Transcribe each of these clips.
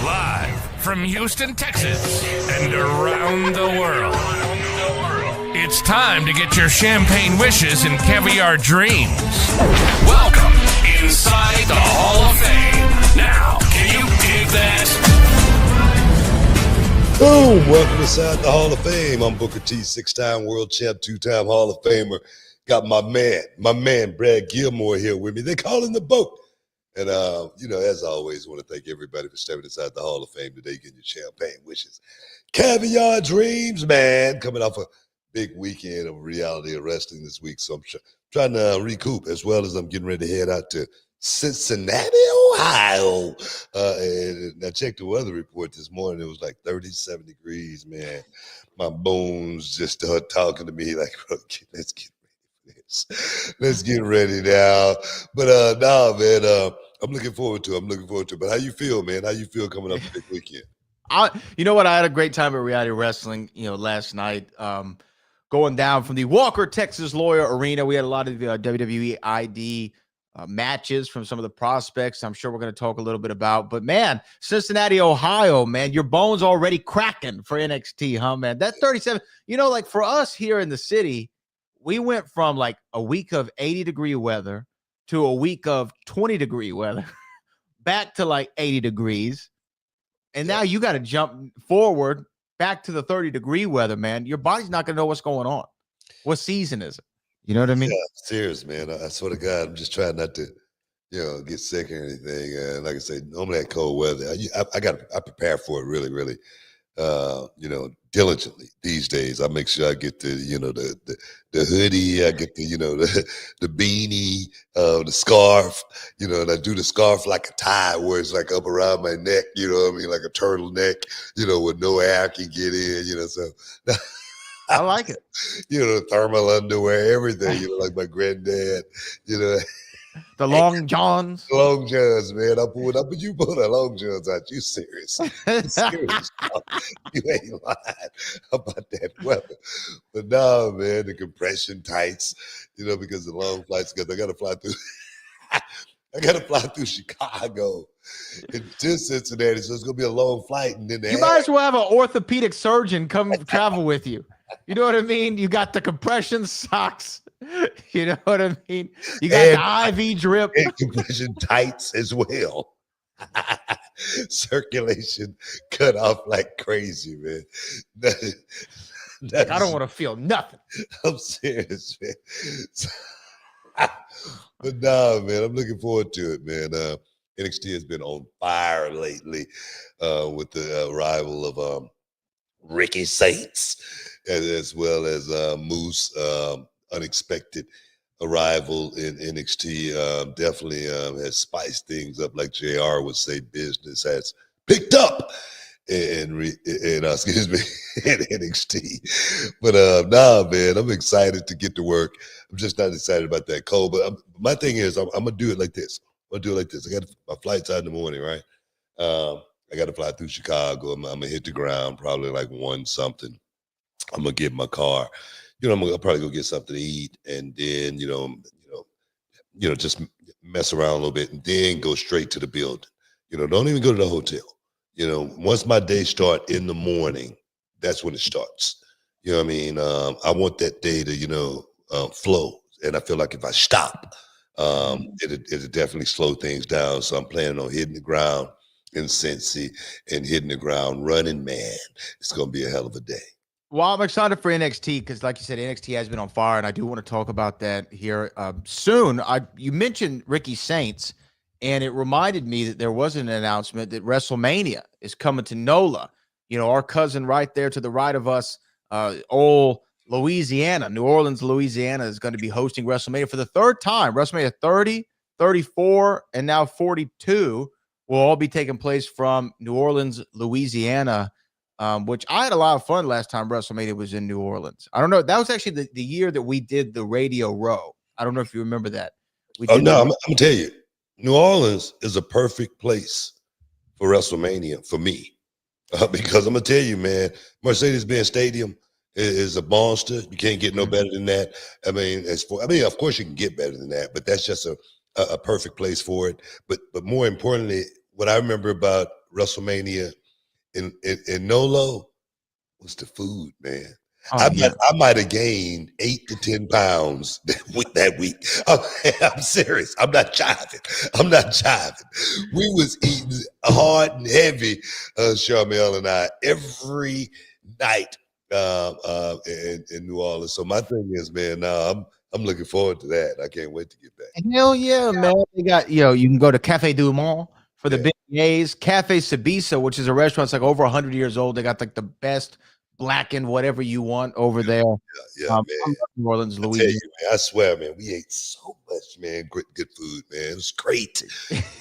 Live from Houston, Texas, and around the world. It's time to get your champagne wishes and caviar dreams. Welcome inside the Hall of Fame. Now, can you dig that? Boom! Welcome inside the Hall of Fame. I'm Booker T, 6-time world champ, 2-time Hall of Famer. Got my man, Brad Gilmore here with me. They call him the boat. And, as always, I want to thank everybody for stepping inside the Hall of Fame today, getting your champagne wishes. Caviar dreams, man. Coming off a big weekend of reality of wrestling this week. So I'm trying to recoup, as well as I'm getting ready to head out to Cincinnati, Ohio. And I checked the weather report this morning. It was like 37 degrees, man. My bones just started talking to me like, bro, let's get Let's get ready now. But man, I'm looking forward to it. But how you feel, man? How you feel coming up this weekend? You know what? I had a great time at reality wrestling, last night. Going down from the Walker, Texas Lawyer Arena. We had a lot of WWE ID matches from some of the prospects I'm sure we're going to talk a little bit about. But, man, Cincinnati, Ohio, man, your bones already cracking for NXT, huh, man? That 37, like for us here in the city, we went from like a week of 80-degree weather to a week of 20-degree weather back to like 80 degrees. And now you got to jump forward back to the 30-degree weather, man. Your body's not going to know what's going on. What season is it? You know what I mean? Yeah, serious, man. I swear to God, I'm just trying not to, get sick or anything. And like I say, normally that cold weather, I prepare for it really, really, diligently these days. I make sure I get the hoodie, I get the beanie, the scarf, and I do the scarf like a tie where it's like up around my neck, like a turtleneck, where no air can get in, so I like it. Thermal underwear, everything, like my granddad, The long johns. Long johns, man. You pull the long johns out. You serious. You serious. You ain't lying about that weather. But no, man, the compression tights, because the long flights, because I got to fly through Chicago to Cincinnati, so it's going to be a long flight. And then you might as well have an orthopedic surgeon come travel with you. You know what I mean? You got the compression socks. You know what I mean? You got the IV drip. And compression tights as well. Circulation cut off like crazy, man. I don't want to feel nothing. I'm serious, man. But no, man, I'm looking forward to it, man. NXT has been on fire lately with the arrival of Ricky Saints, as well as Moose. Unexpected arrival in NXT definitely has spiced things up. Like JR would say, business has picked up in NXT. But man, I'm excited to get to work. I'm just not excited about that cold. But my thing is, I'm gonna do it like this. I got my flight's out in the morning, right? I got to fly through Chicago. I'm gonna hit the ground probably like 1 something. I'm gonna get my car. I'm gonna probably go get something to eat, and then just mess around a little bit, and then go straight to the building. Don't even go to the hotel. Once my day start in the morning, that's when it starts. You know what I mean? I want that day to flow, and I feel like if I stop, it'll definitely slow things down. So I'm planning on hitting the ground in Cincy and hitting the ground running. Man, it's gonna be a hell of a day. Well, I'm excited for NXT because, like you said, NXT has been on fire, and I do want to talk about that here soon. You mentioned Ricky Saints, and it reminded me that there was an announcement that WrestleMania is coming to NOLA. Our cousin right there to the right of us, old Louisiana, New Orleans, Louisiana, is going to be hosting WrestleMania for the third time. WrestleMania 30, 34, and now 42 will all be taking place from New Orleans, Louisiana. Which I had a lot of fun last time WrestleMania was in New Orleans. I don't know. That was actually the year that we did the Radio Row. I don't know if you remember that. I'm going to tell you, New Orleans is a perfect place for WrestleMania for me. Because I'm going to tell you, man, Mercedes-Benz Stadium is a monster. You can't get no better than that. Of course you can get better than that, but that's just a perfect place for it. But more importantly, what I remember about WrestleMania in Nolo was the food, man. Oh yeah. I might have gained 8 to 10 pounds that week. I'm serious. I'm not jiving. I'm not jiving. We was eating hard and heavy, Charmel and I, every night in New Orleans. So my thing is, man, now I'm looking forward to that. I can't wait to get back. Hell yeah, man. They got, you can go to Cafe Du Monde for the beignets, Cafe Sabisa, which is a restaurant that's like over 100 years old. They got like the best blackened whatever you want over there. Yeah, I man. love New Orleans, I tell Louisiana. you, man, I swear, man, we ate so much, man. Good food, man. It was great,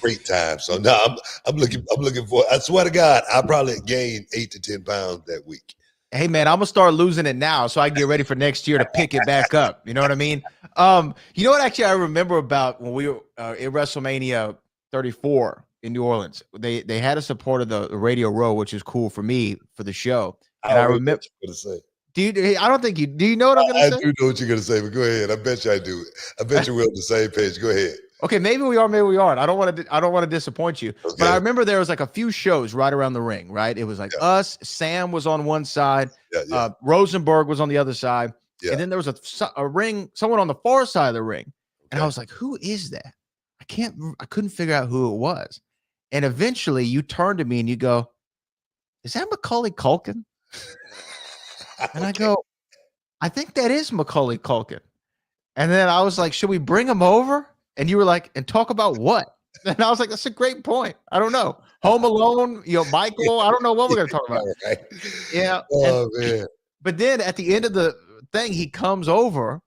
great time. So now I'm looking for. I swear to God, I probably gained 8 to 10 pounds that week. Hey man, I'm gonna start losing it now so I can get ready for next year to pick it back up. You know what I mean? You know what actually I remember about when we were in WrestleMania 34 in New Orleans. They had a support of the Radio Row, which is cool for me for the show. And I remember what you're gonna say. I don't think do you know what I'm gonna say? I do know what you're gonna say, but go ahead. I bet you I do. I bet you we're on the same page. Go ahead. Okay, maybe we are, maybe we aren't. I don't want to disappoint you. Okay. But I remember there was like a few shows right around the ring, right? It was like us, Sam was on one side, Rosenberg was on the other side, and then there was a ring, someone on the far side of the ring. And I was like, who is that? I couldn't figure out who it was. And eventually you turn to me and you go, is that Macaulay Culkin? And I go, I think that is Macaulay Culkin. And then I was like, should we bring him over? And you were like, and talk about what? And I was like, that's a great point. I don't know. Home Alone, Michael. I don't know what we're going to talk about. Right. Yeah. Oh, man. But then at the end of the thing, he comes over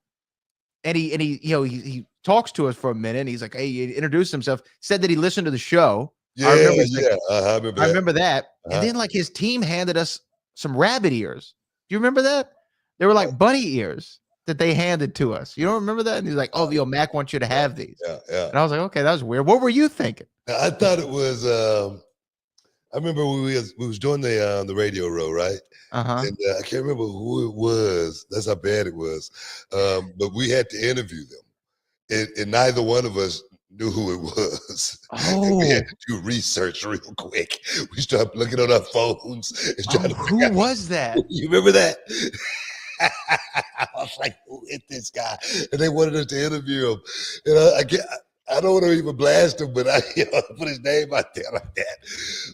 and he talks to us for a minute. And he's like, hey, he introduced himself, said that he listened to the show. Yeah, I remember that. And then like his team handed us some rabbit ears. Do you remember that? They were like bunny ears that they handed to us. You don't remember that? And he's like, oh, Mac wants you to have these. Yeah. And I was like, okay, that was weird. What were you thinking? I thought it was I remember when we was doing the Radio Row, right? And I can't remember who it was. That's how bad it was. But we had to interview them. And neither one of us knew who it was. And we had to do research real quick. We started looking on our phones and trying to who was that? You remember that? I was like, who is this guy? And they wanted us to interview him. And I don't want to even blast him, but I put his name out there like that.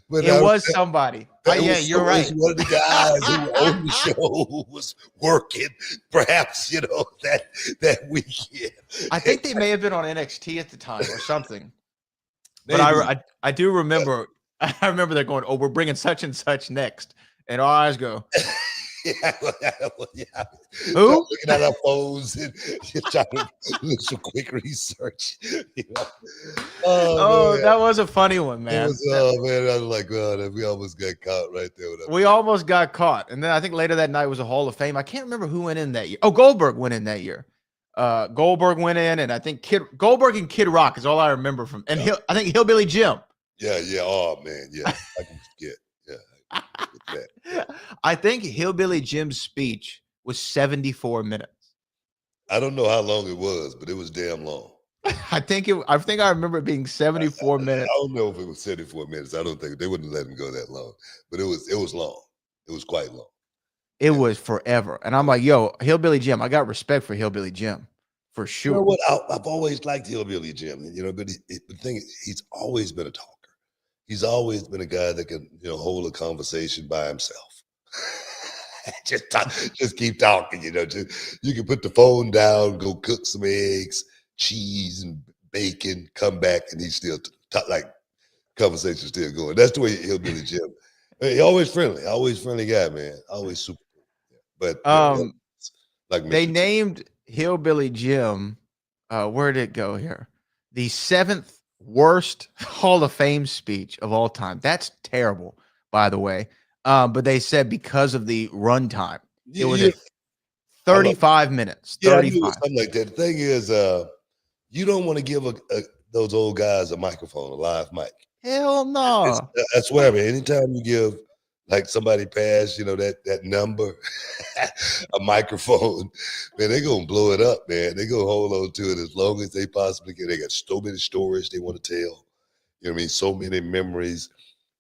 But it was somebody. You're right. One of the guys who owned the show was working, perhaps, that weekend. I think they may have been on NXT at the time or something. But I do remember, I remember they're going, oh, we're bringing such and such next. And our eyes go, Who? Looking at our phones and trying to do some quick research. Oh, that was a funny one, man. I was like, we almost got caught right there. We almost got caught. And then I think later that night was a Hall of Fame. I can't remember who went in that year. Oh, Goldberg went in that year. Goldberg went in, and I think Goldberg and Kid Rock is all I remember from. And I think Hillbilly Jim. Yeah. Oh man, yeah. I can forget. Yeah. I think Hillbilly Jim's speech was 74 minutes. I don't know how long it was, but it was damn long. I think I remember it being 74 minutes. I don't know if it was 74 minutes. I don't think they wouldn't let him go that long, but it was long. It was quite long. It was forever. And I'm like, yo, Hillbilly Jim, I got respect for Hillbilly Jim for sure. You know what? I've always liked Hillbilly Jim, but the thing is, he's always been a talker. He's always been a guy that can, hold a conversation by himself. just keep talking, you can put the phone down, go cook some eggs, cheese and bacon, come back, and he's still conversation still going. That's the way Hillbilly Jim. He always friendly guy, man. Always super. But they named Hillbilly Jim. Where did it go here? The 7th worst Hall of Fame speech of all time. That's terrible, by the way. But they said because of the runtime, it was 35 minutes. 35. Something like that. The thing is, you don't want to give those old guys a microphone, a live mic. Hell no. I swear, man. Anytime you give like somebody pass, that number, a microphone, man, they're gonna blow it up, man. They're gonna hold on to it as long as they possibly can. They got so many stories they want to tell. You know what I mean? So many memories,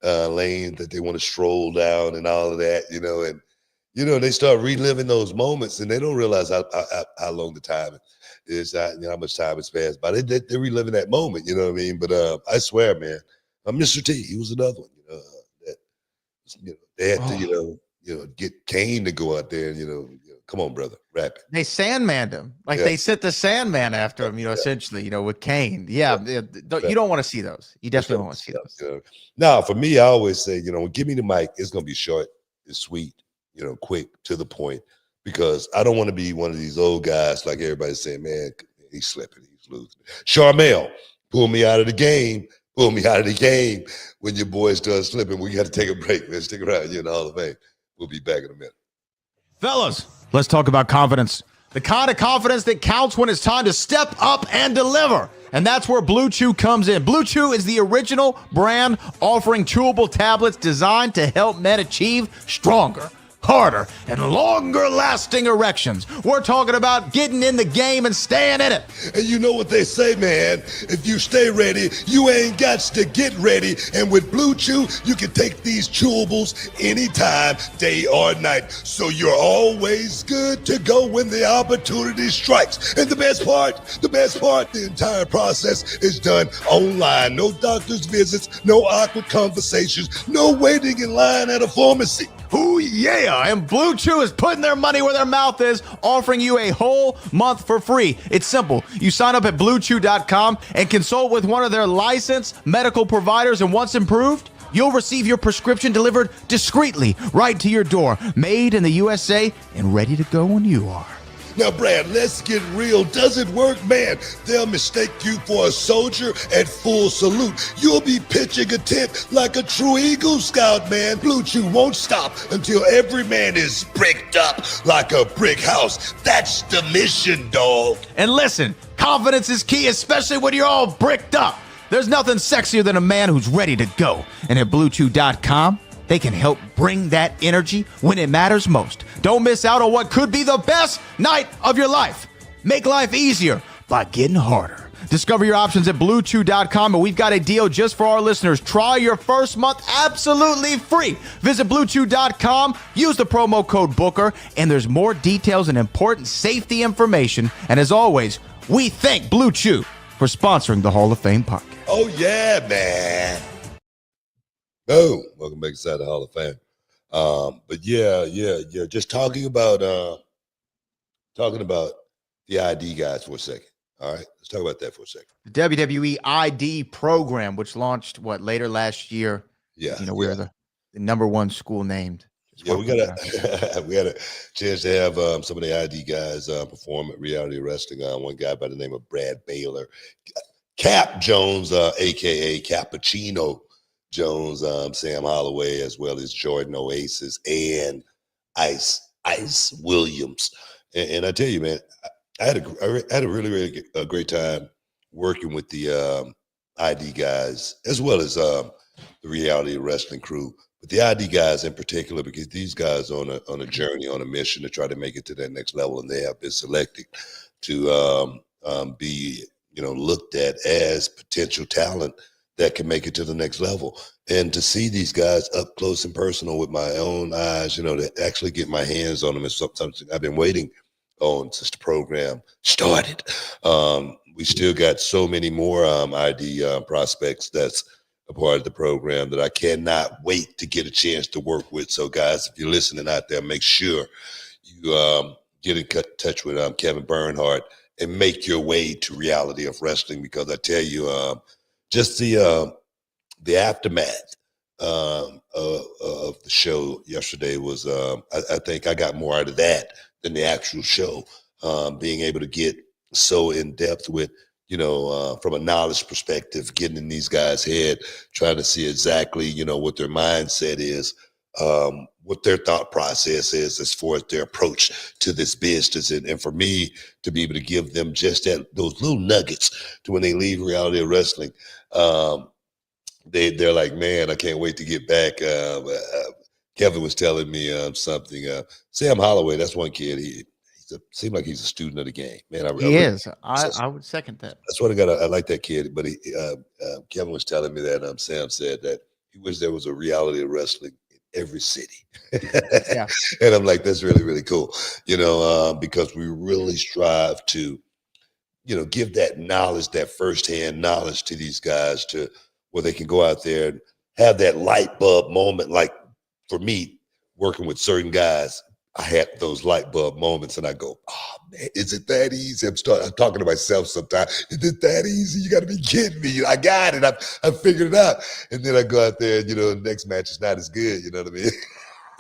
lanes that they want to stroll down and all of that, and they start reliving those moments and they don't realize how long the time is, how much time has passed by. They're reliving that moment, you know what I mean? But I swear, man, Mr. T, he was another one, that, they had to, get Kane to go out there and, come on, brother, rap it. They Sandmaned him. Like they sent the Sandman after him, essentially, with Kane. Yeah. You don't want to see those. You definitely don't want to see those. Now, for me, I always say, give me the mic. It's going to be short, it's sweet, quick, to the point, because I don't want to be one of these old guys like everybody's saying, man, he's slipping, he's losing. Charmel, pull me out of the game. Pull me out of the game when your boy starts slipping. We got to take a break, man. Stick around. You're in the Hall of Fame. We'll be back in a minute. Fellas, let's talk about confidence. The kind of confidence that counts when it's time to step up and deliver. And that's where Blue Chew comes in. Blue Chew is the original brand offering chewable tablets designed to help men achieve stronger, harder, and longer lasting erections. We're talking about getting in the game and staying in it. And you know what they say, man, if you stay ready, you ain't got to get ready. And with Blue Chew, you can take these chewables anytime, day or night. So you're always good to go when the opportunity strikes. And the best part, the entire process is done online. No doctor's visits, no awkward conversations, no waiting in line at a pharmacy. Ooh, yeah. And Blue Chew is putting their money where their mouth is, offering you a whole month for free. It's simple. You sign up at bluechew.com and consult with one of their licensed medical providers, and once approved, you'll receive your prescription delivered discreetly right to your door, made in the USA and ready to go when you are. Now, Brad, let's get real. Does it work? Man, they'll mistake you for a soldier at full salute. You'll be pitching a tent like a true Eagle Scout, man. Blue Chew won't stop until every man is bricked up like a brick house. That's the mission, dog. And listen, confidence is key, especially when you're all bricked up. There's nothing sexier than a man who's ready to go. And at BlueChew.com, they can help bring that energy when it matters most. Don't miss out on what could be the best night of your life. Make life easier by getting harder. Discover your options at BlueChew.com, and we've got a deal just for our listeners. Try your first month absolutely free. Visit BlueChew.com, use the promo code Booker, and there's more details and important safety information. And as always, we thank Blue Chew for sponsoring the Hall of Fame podcast. Oh, yeah, man. Oh, welcome back inside the Hall of Fame. But yeah. Just talking about the ID guys for a second. All right, let's talk about that for a second. The WWE ID program, which launched later last year. Yeah, we're the number one school named. Yeah, we had a chance to have some of the ID guys perform at Reality Wrestling. One guy by the name of Brad Baylor, Cap Jones, aka Cappuccino Jones, Sam Holloway, as well as Jordan Oasis and Ice Williams. And I tell you, man, I had a really great time working with the ID guys as well as the Reality Wrestling crew, but the ID guys in particular, because these guys are on a journey, on a mission to try to make it to that next level, and they have been selected to be looked at as potential talent that can make it to the next level. And to see these guys up close and personal with my own eyes, to actually get my hands on them is something I've been waiting on since the program started. We still got so many more ID prospects that's a part of the program that I cannot wait to get a chance to work with. So guys, if you're listening out there, make sure you get in touch with Kevin Bernhardt and make your way to Reality of Wrestling, because I tell you, just the aftermath of the show yesterday was, I think I got more out of that than the actual show. Being able to get so in depth with, from a knowledge perspective, getting in these guys' head, trying to see exactly, what their mindset is, what their thought process is as far as their approach to this business. And for me to be able to give them just those little nuggets to when they leave Reality of Wrestling, they're like, man, I can't wait to get back. Kevin was telling me something. Sam Holloway, that's one kid. He's seemed like he's a student of the game, man. He is. I would second that. That's what I got. I like that kid. But Kevin was telling me that Sam said that he wished there was a reality of wrestling in every city. Yeah. And I'm like, that's really, really cool. Because we really strive to, give that knowledge, that firsthand knowledge to these guys to where they can go out there and have that light bulb moment. Like for me, working with certain guys, I had those light bulb moments and I go, oh man, is it that easy? I'm talking to myself sometimes. Is it that easy? You got to be kidding me. I got it. I figured it out. And then I go out there and, the next match is not as good. You know what I mean?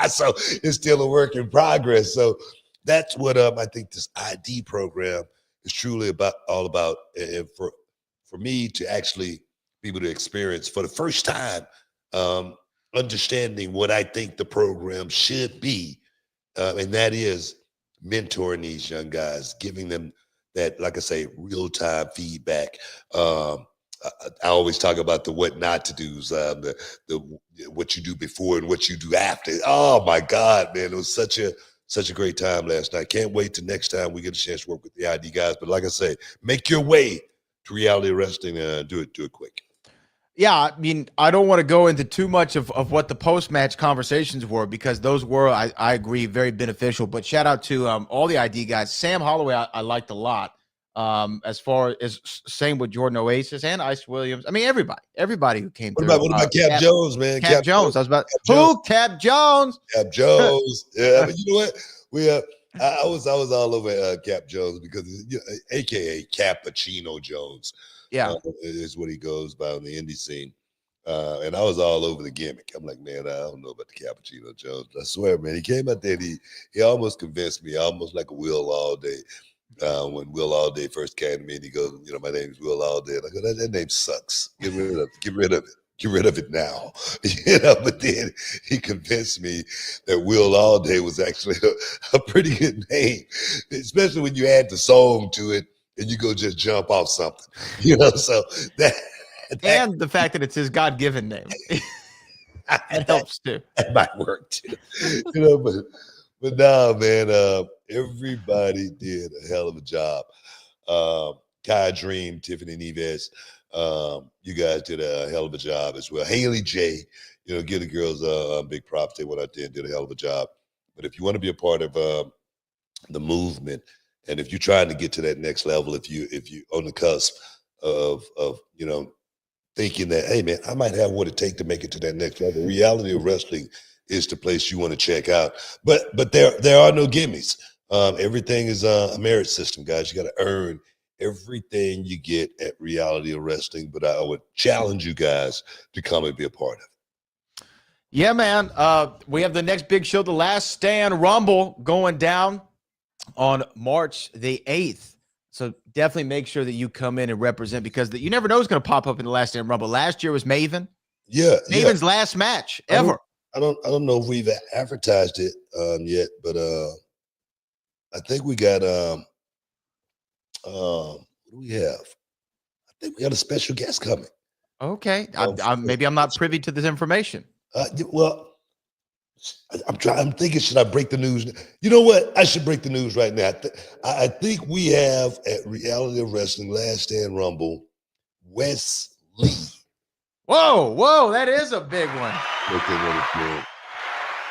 So it's still a work in progress. So that's what I think this ID program is truly all about. And for me to actually be able to experience for the first time, understanding what I think the program should be. And that is mentoring these young guys, giving them that, like I say, real-time feedback. I always talk about the what not to do's, the what you do before and what you do after. Oh my God, man, it was such a great time last night. Can't wait till next time we get a chance to work with the ID guys. But like I say, make your way to reality wrestling and do it quick. Yeah, I mean, I don't want to go into too much of what the post-match conversations were because those were, I agree, very beneficial. But shout out to all the ID guys. Sam Holloway, I liked a lot. As far as same with Jordan Oasis and Ice Williams. I mean, everybody who came through. What about Cap Jones, man? Cap Jones. I was about who? Cap Jones. Cap Jones. Yeah, but you know what? I was all over Cap Jones because AKA Cappuccino Jones. Yeah, is what he goes by on the indie scene. And I was all over the gimmick. I'm like, man, I don't know about the Cappuccino Jones. I swear, man, he came out there and he almost convinced me, almost like a Will Allday. When Will Allday first came to me and he goes, my name is Will Allday. And I go, that name sucks. Get rid of it. Get rid of it now. But then he convinced me that Will Allday was actually a pretty good name, especially when you add the song to it. And you go just jump off something, so that and the fact that it's his God-given name, it helps too. That might work too, but no, man, everybody did a hell of a job. Kai Dream, Tiffany Neves, you guys did a hell of a job as well. Haley J, give the girls a big props. They went out there and did a hell of a job. But if you want to be a part of the movement, and if you're trying to get to that next level, if you on the cusp of thinking that, hey man, I might have what it takes to make it to that next level. Reality of wrestling is the place you want to check out. But there are no gimmies. Everything is a merit system, guys. You got to earn everything you get at Reality of Wrestling. But I would challenge you guys to come and be a part of it. Yeah, man. We have the next big show, the Last Stand Rumble, going down on March the 8th. So definitely make sure that you come in and represent because you never know who's going to pop up in the Last Stand Rumble. Last year was Maven. Yeah. Maven's last match ever. I don't know if we've advertised it yet, but I think we got what do we have? I think we got a special guest coming. Okay. Maybe I'm not privy to this information. Well, I'm thinking, should I break the news? You know what? I should break the news right now. I think we have at Reality of Wrestling Last Stand Rumble, Wes Lee. Whoa, that is a big one.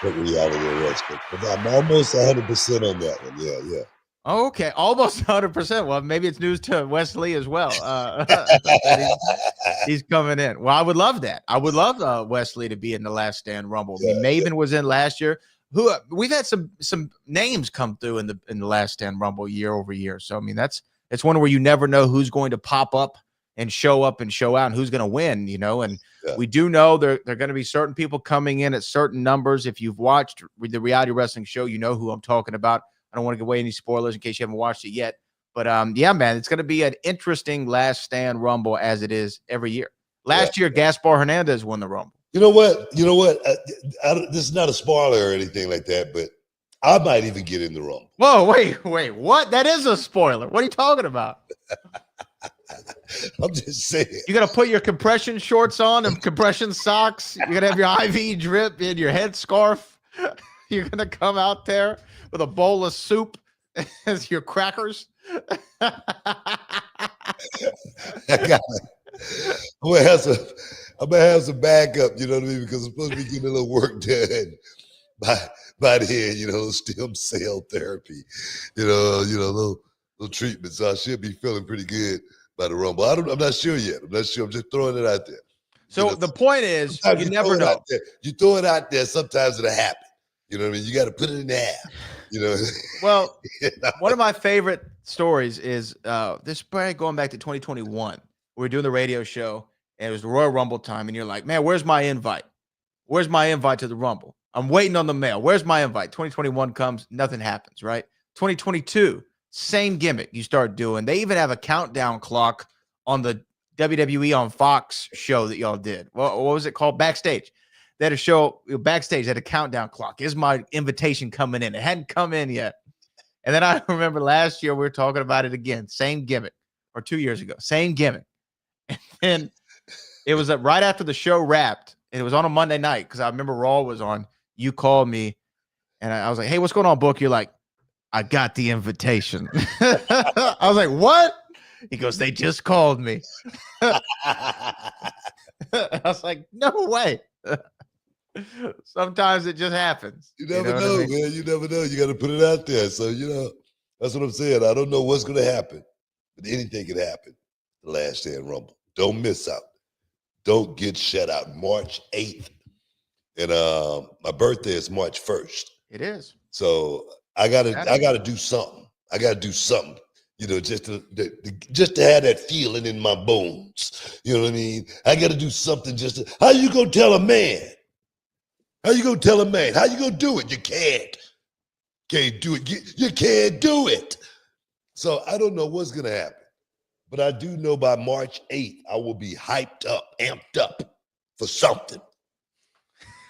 At Reality of Wrestling. I'm almost 100% on that one. Yeah. Okay, almost 100%. Well, maybe it's news to Wesley as well. He's coming in. Well, I would love that. I would love Wesley to be in the Last Stand Rumble. I mean, Maven was in last year. We've had some names come through in the Last Stand Rumble year over year. So I mean, it's one where you never know who's going to pop up and show out and who's going to win. And we do know there are going to be certain people coming in at certain numbers. If you've watched the Reality Wrestling show, you know who I'm talking about. I don't want to give away any spoilers in case you haven't watched it yet. But, yeah, man, it's going to be an interesting Last Stand Rumble as it is every year. Last year, Gaspar Hernandez won the Rumble. You know what? This is not a spoiler or anything like that, but I might even get in the Rumble. Whoa, wait, what? That is a spoiler. What are you talking about? I'm just saying. You got to put your compression shorts on and compression socks. You're going to have your IV drip in your headscarf. You're going to come out there with a bowl of soup As your crackers. I got. I'm gonna have some. I'm gonna have some backup. You know what I mean? Because I'm supposed to be getting a little work done by the end. You know, stem cell therapy. Little treatment. So I should be feeling pretty good by the Rumble. I'm not sure yet. I'm not sure. I'm just throwing it out there. So the point is, you never know. You throw it out there. Sometimes it'll happen. You know what I mean? You got to put it in the air. You know. Well, one of my favorite stories is this probably going back to 2021. We were doing the radio show, and it was the Royal Rumble time, and you're like, man, where's my invite? Where's my invite to the Rumble? I'm waiting on the mail. Where's my invite? 2021 comes, nothing happens, right? 2022, same gimmick you start doing. They even have a countdown clock on the WWE on Fox show that y'all did. What was it called? Backstage. They had a show backstage, they had a countdown clock. Is my invitation coming in? It hadn't come in yet. And then I remember last year we were talking about it again, same gimmick, or 2 years ago, same gimmick. And it was right after the show wrapped, and it was on a Monday night because I remember Raw was on. You called me, and I was like, hey, what's going on, Book? You're like, I got the invitation. I was like, what? He goes, they just called me. I was like, no way. Sometimes it just happens. You never know, man. You never know. You got to put it out there. So, that's what I'm saying. I don't know what's going to happen, but anything can happen the last day in Rumble. Don't miss out. Don't get shut out. March 8th. And my birthday is March 1st. It is. So I gotta do something. I gotta do something, just to have that feeling in my bones. You know what I mean? I gotta do something how you gonna tell a man? How you gonna tell a man? How you gonna do it? You can't. Can't do it. You can't do it. So I don't know what's gonna happen. But I do know by March 8th, I will be hyped up, amped up for something.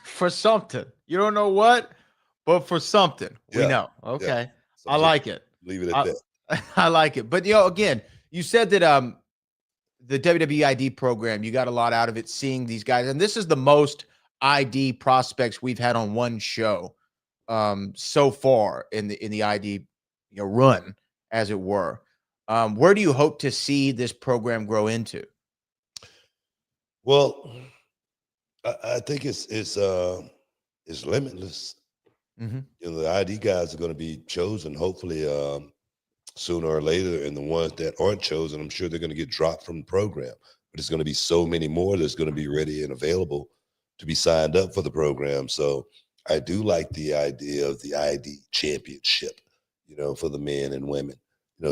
For something. You don't know what, but for something. We know. Okay. Yeah. I like it. Leave it at that. I like it. But, again, you said that the WWE ID program, you got a lot out of it, seeing these guys. And this is the most ID prospects we've had on one show so far in the ID run, as it were. Where do you hope to see this program grow into? Well, I think it's limitless. Mm-hmm. The ID guys are going to be chosen, hopefully, sooner or later. And the ones that aren't chosen, I'm sure they're going to get dropped from the program. But there's going to be so many more that's going to be ready and available to be signed up for the program. So I do like the idea of the ID championship, for the men and women.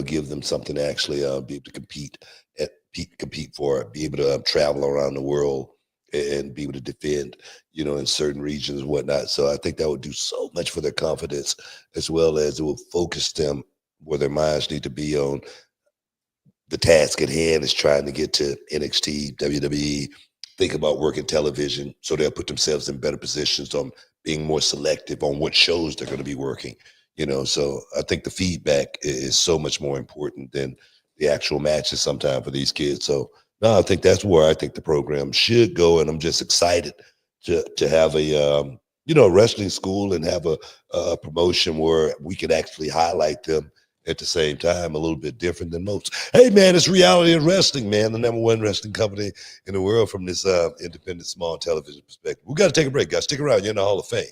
Give them something to actually be able to compete for, be able to travel around the world and be able to defend, in certain regions and whatnot. So I think that would do so much for their confidence, as well as it will focus them where their minds need to be on the task at hand is trying to get to NXT, WWE, think about working television. So they'll put themselves in better positions on being more selective on what shows they're going to be working. So I think the feedback is so much more important than the actual matches sometimes for these kids. So no, I think that's where I think the program should go. And I'm just excited to have a wrestling school and have a promotion where we could actually highlight them at the same time, a little bit different than most. Hey, man, it's Reality of Wrestling, man, the #1 wrestling company in the world from this independent small television perspective. We got to take a break, guys. Stick around. You're in the Hall of Fame.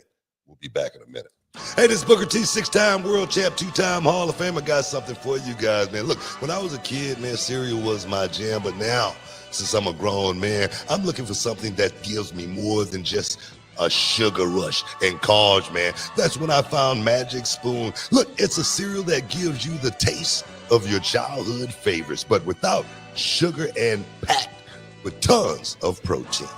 We'll be back in a minute. Hey, this is Booker T, 6-time world champ, 2-time Hall of Fame. I got something for you guys, man. Look, when I was a kid, man, cereal was my jam. But now, since I'm a grown man, I'm looking for something that gives me more than just a sugar rush and carbs, man. That's when I found Magic Spoon. Look, it's a cereal that gives you the taste of your childhood favorites, but without sugar and packed with tons of protein.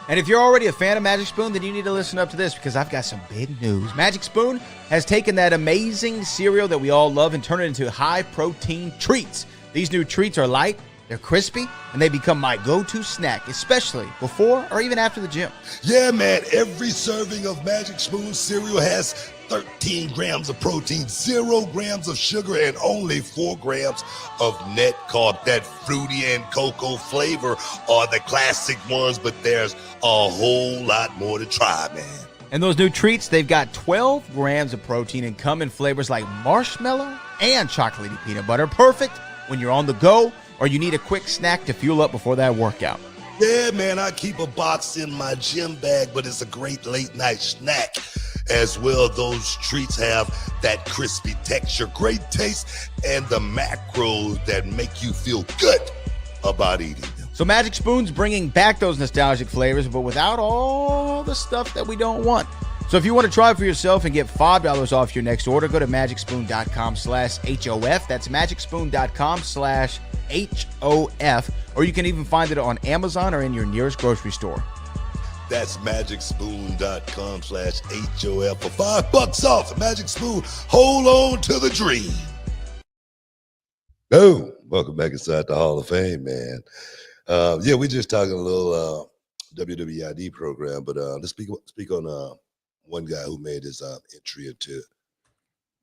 And if you're already a fan of Magic Spoon, then you need to listen up to this because I've got some big news. Magic Spoon has taken that amazing cereal that we all love and turned it into high-protein treats. These new treats are light, they're crispy, and they become my go-to snack, especially before or even after the gym. Yeah, man, every serving of Magic Spoon cereal has 13 grams of protein, 0 grams of sugar, and only 4 grams of net carb. That fruity and cocoa flavor are the classic ones, but there's a whole lot more to try, man. And those new treats, they've got 12 grams of protein and come in flavors like marshmallow and chocolatey peanut butter. Perfect when you're on the go or you need a quick snack to fuel up before that workout. Yeah, man, I keep a box in my gym bag, but it's a great late night snack as well. Those treats have that crispy texture, great taste, and the macros that make you feel good about eating them. So Magic Spoon's bringing back those nostalgic flavors, but without all the stuff that we don't want. So if you want to try it for yourself and get $5 off your next order, go to magicspoon.com/HOF. That's magicspoon.com/HOF. Or you can even find it on Amazon or in your nearest grocery store. That's magicspoon.com/HOF for $5 off. Magic Spoon, hold on to the dream. Oh, welcome back inside the Hall of Fame, man. Yeah, we're just talking a little WWE ID program, but let's speak on one guy who made his entry into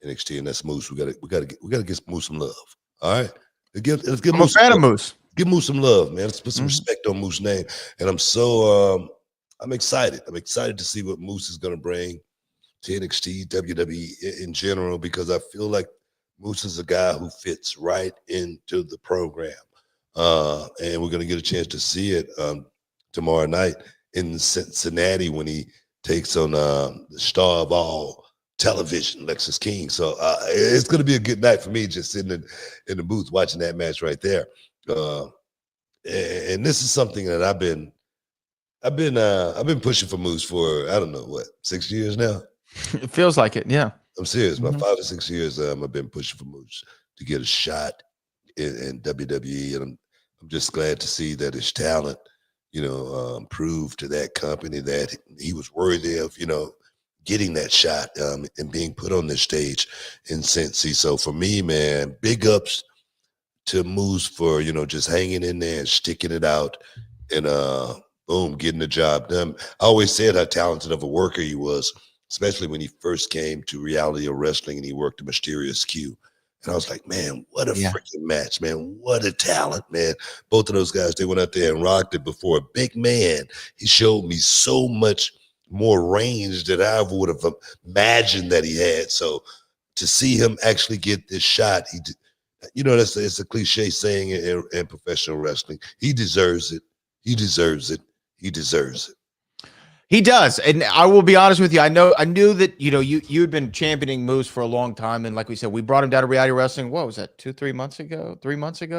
NXT, and that's Moose. We gotta give Moose some love. All right, let's give I'm a Moose fan of Moose. Give Moose some love, man. Let's put some respect on Moose's name. And I'm excited. I'm excited to see what Moose is gonna bring to NXT, WWE in general, because I feel like Moose is a guy who fits right into the program. And we're going to get a chance to see it tomorrow night in Cincinnati when he takes on the star of all television, Lexus King. So it's going to be a good night for me just sitting in the booth watching that match right there. And this is something that I've been pushing for Moose for, I don't know, what, 6 years now? It feels like it, yeah. I'm serious. About 5 or 6 years, I've been pushing for Moose to get a shot in WWE, and I'm just glad to see that his talent, proved to that company that he was worthy of, getting that shot and being put on this stage in Cincy. So for me, man, big ups to Moose for just hanging in there and sticking it out, and boom, getting the job done. I always said how talented of a worker he was, especially when he first came to Reality of Wrestling and he worked a Mysterious Q. And I was like, man, what a freaking match, man. What a talent, man. Both of those guys, they went out there and rocked it before a big man. He showed me so much more range than I would have imagined that he had. So to see him actually get this shot, it's a cliche saying in professional wrestling. He deserves it. He deserves it. He deserves it. He does, and I will be honest with you. I knew that you'd been championing Moose for a long time, and like we said, we brought him down to Reality Wrestling. What was that? 3 months ago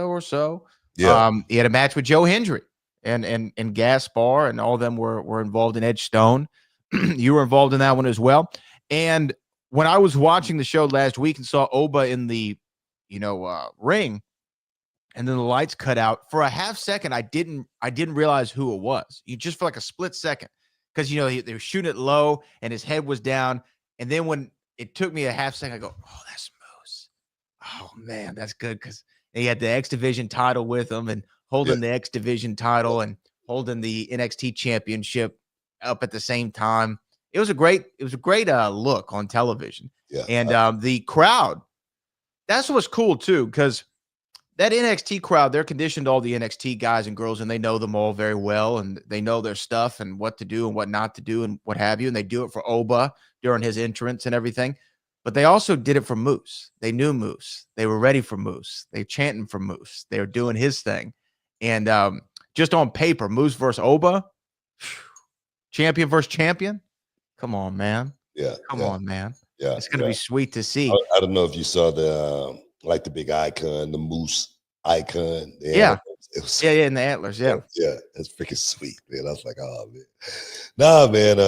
or so? Yeah. He had a match with Joe Hendry and Gaspar, and all of them were involved in Edge Stone. You were involved in that one as well. And when I was watching the show last week and saw Oba in the ring, and then the lights cut out for a half second, I didn't realize who it was. You just for like a split second. Because, they were shooting it low and his head was down. And then when it took me a half second, I go, oh, that's Moose. Oh, man, that's good. Because he had the X Division title with him and holding the X Division title and holding the NXT championship up at the same time. It was a great look on television. Yeah. And the crowd, that's what's cool, too, because that NXT crowd, they're conditioned to all the NXT guys and girls, and they know them all very well, and they know their stuff and what to do and what not to do and what have you. And they do it for Oba during his entrance and everything. But they also did it for Moose. They knew Moose. They were ready for Moose. They chanting for Moose. They were doing his thing. And just on paper, Moose versus Oba, champion versus champion. Come on, man. Yeah. Come on, man. Yeah. It's going to be sweet to see. I don't know if you saw the big icon, the Moose icon. Yeah. It was in the antlers. Yeah. Yeah. It's freaking sweet, man. I was like, oh, man. Nah, man.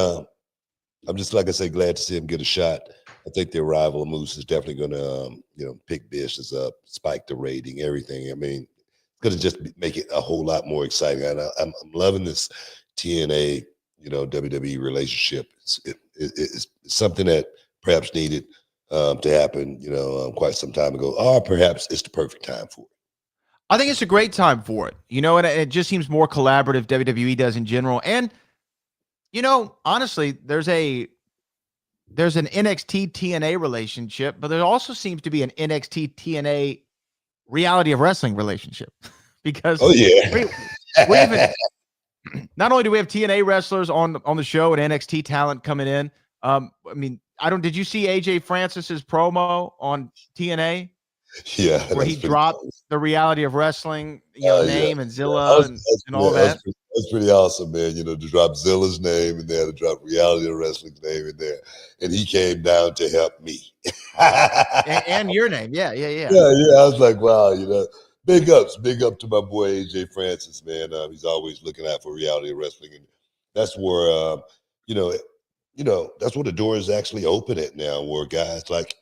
I'm just, like I say, glad to see him get a shot. I think the arrival of Moose is definitely going to, pick business up, spike the rating, everything. I mean, it's going to just make it a whole lot more exciting. And I'm loving this TNA, WWE relationship. It's something that perhaps needed to happen, quite some time ago, or perhaps it's the perfect time for it. I think it's a great time for it, and it just seems more collaborative. WWE does in general, and honestly, there's an NXT TNA relationship, but there also seems to be an NXT TNA Reality of Wrestling relationship because we not only do we have TNA wrestlers on the show and NXT talent coming in. I mean, did you see AJ Francis's promo on TNA? Yeah, Where he dropped cool. the Reality of Wrestling, name and Zilla and all that. that. That's pretty awesome, man. To drop Zilla's name in there, to drop Reality of Wrestling's name in there. And he came down to help me. and your name. Yeah. Yeah. I was like, wow, big up to my boy AJ Francis, man. He's always looking out for Reality of Wrestling. And that's where, that's where the door is actually open at now, where guys like,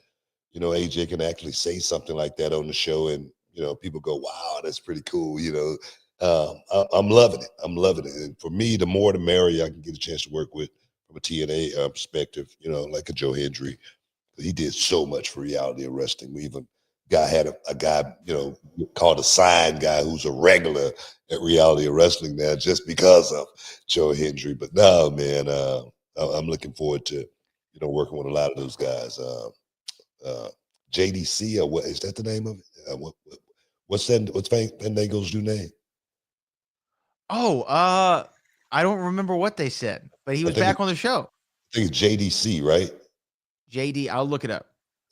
AJ can actually say something like that on the show, and people go, "Wow, that's pretty cool." I'm loving it. I'm loving it, and for me, the more the merrier. I can get a chance to work with from a TNA perspective. Like a Joe Hendry, he did so much for Reality of Wrestling. We even had a guy, called a sign guy who's a regular at Reality of Wrestling now, just because of Joe Hendry. But no, man, I'm looking forward to working with a lot of those guys. JDC, or what is that the name of it? What's Fandango's new name? Oh, I don't remember what they said, but he was back on the show. I think it's JDC, right? JD, I'll look it up.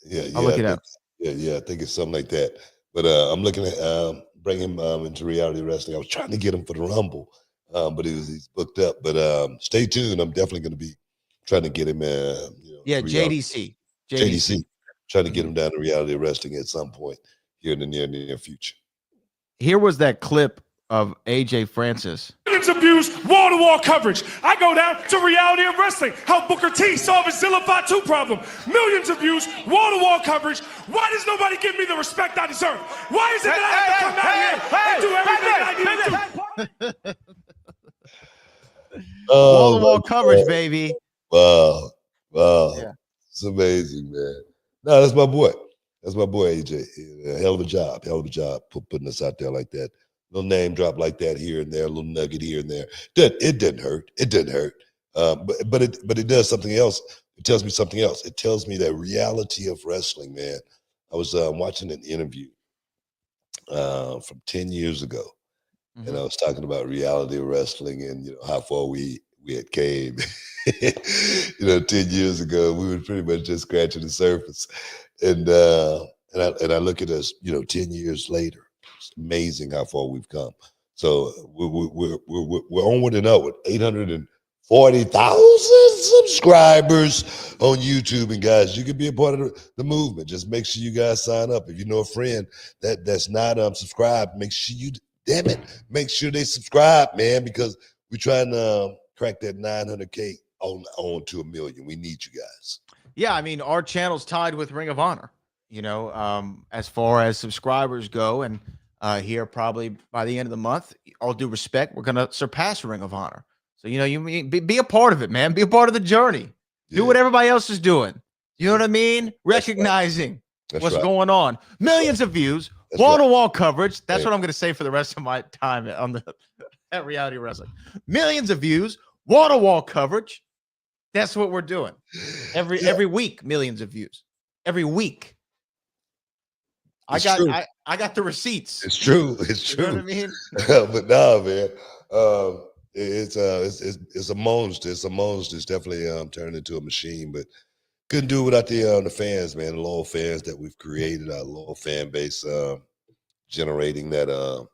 Yeah, I'll look it up. Yeah, I think it's something like that. But I'm looking at bring him into Reality Wrestling. I was trying to get him for the Rumble, but he's booked up. But stay tuned. I'm definitely going to be trying to get him. JDC. Trying to get him down to Reality Wrestling at some point here in the near future. Here was that clip of AJ Francis. Millions of views, wall-to-wall coverage. I go down to Reality of Wrestling. How Booker T solved his Zilla 5-2 problem. Millions of views, wall-to-wall coverage. Why does nobody give me the respect I deserve? Why is it that I have to come out here and do everything I need to do? Wall-to-wall coverage, baby. Wow. Yeah. It's amazing, man. No, that's my boy. That's my boy, AJ. Hell of a job putting us out there like that. Little name drop like that here and there, a little nugget here and there. It didn't hurt. It didn't hurt. But it does something else. It tells me something else. It tells me that Reality of Wrestling, man. I was watching an interview from 10 years ago, and I was talking about Reality of Wrestling and how far we had came. 10 years ago, we were pretty much just scratching the surface. And I look at us, 10 years later. It's amazing how far we've come. So we're onward and upward. 840,000 subscribers on YouTube. And guys, you can be a part of the movement. Just make sure you guys sign up. If you know a friend that's not subscribed, make sure make sure they subscribe, man, because we're trying to crack that 900K on to 1 million. We need you guys. Yeah, I mean, our channel's tied with Ring of Honor, as far as subscribers go. And here probably by the end of the month, all due respect, we're going to surpass Ring of Honor. So, you be a part of it, man. Be a part of the journey. Yeah. Do what everybody else is doing. You know what I mean? Recognizing what's going on. Millions of views, wall-to-wall coverage. That's what I'm going to say for the rest of my time at Reality Wrestling. Millions of views, wall-to-wall coverage. That's what we're doing. Every week, millions of views. Every week. I got the receipts. It's true. It's true. You know what I mean? But no, man. It's a monster. It's a monster. It's definitely turned into a machine, but couldn't do it without the fans, man. The loyal fans that we've created, our loyal fan base, generating the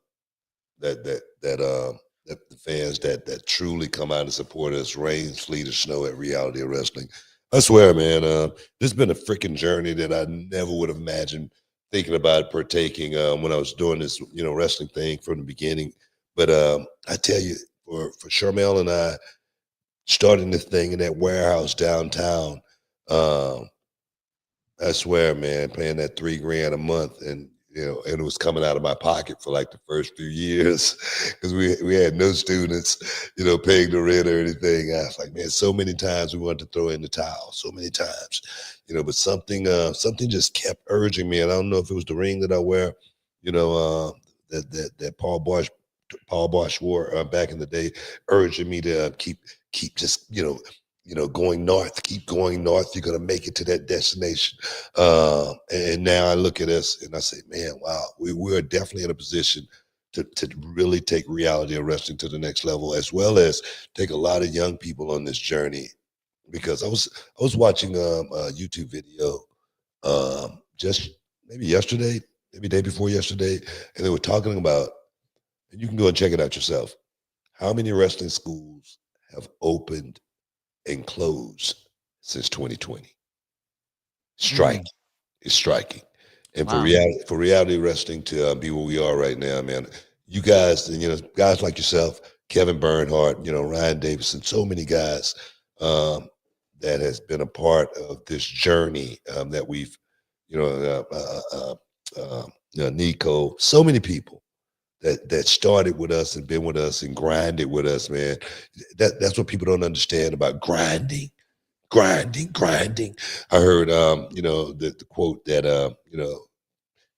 fans that truly come out and support us, rain, sleet, or snow at Reality of Wrestling. I swear, man, this has been a freaking journey that I never would have imagined thinking about partaking when I was doing this, wrestling thing from the beginning. But I tell you, for Sharmell and I starting this thing in that warehouse downtown, I swear, man, paying that $3,000 a month, and and it was coming out of my pocket for like the first few years because we had no students, paying the rent or anything. I was like, man, so many times we wanted to throw in the towel, so many times, but something just kept urging me. And I don't know if it was the ring that I wear, that Paul Bosch wore back in the day, urging me to keep just, going north, keep going north. You're going to make it to that destination. And now I look at us and I say, man, wow, we're definitely in a position to really take reality of wrestling to the next level, as well as take a lot of young people on this journey. Because I was watching a YouTube video just maybe yesterday, maybe day before yesterday, and they were talking about, and you can go and check it out yourself, how many wrestling schools have opened and closed since 2020. Striking. It's striking. And Wow. for reality wrestling to be where we are right now, man, you guys, guys like yourself, Kevin Bernhardt, Ryan Davison, so many guys that has been a part of this journey that we've, Nico, so many people that started with us and been with us and grinded with us, man. That's what people don't understand about grinding. I heard, the quote that,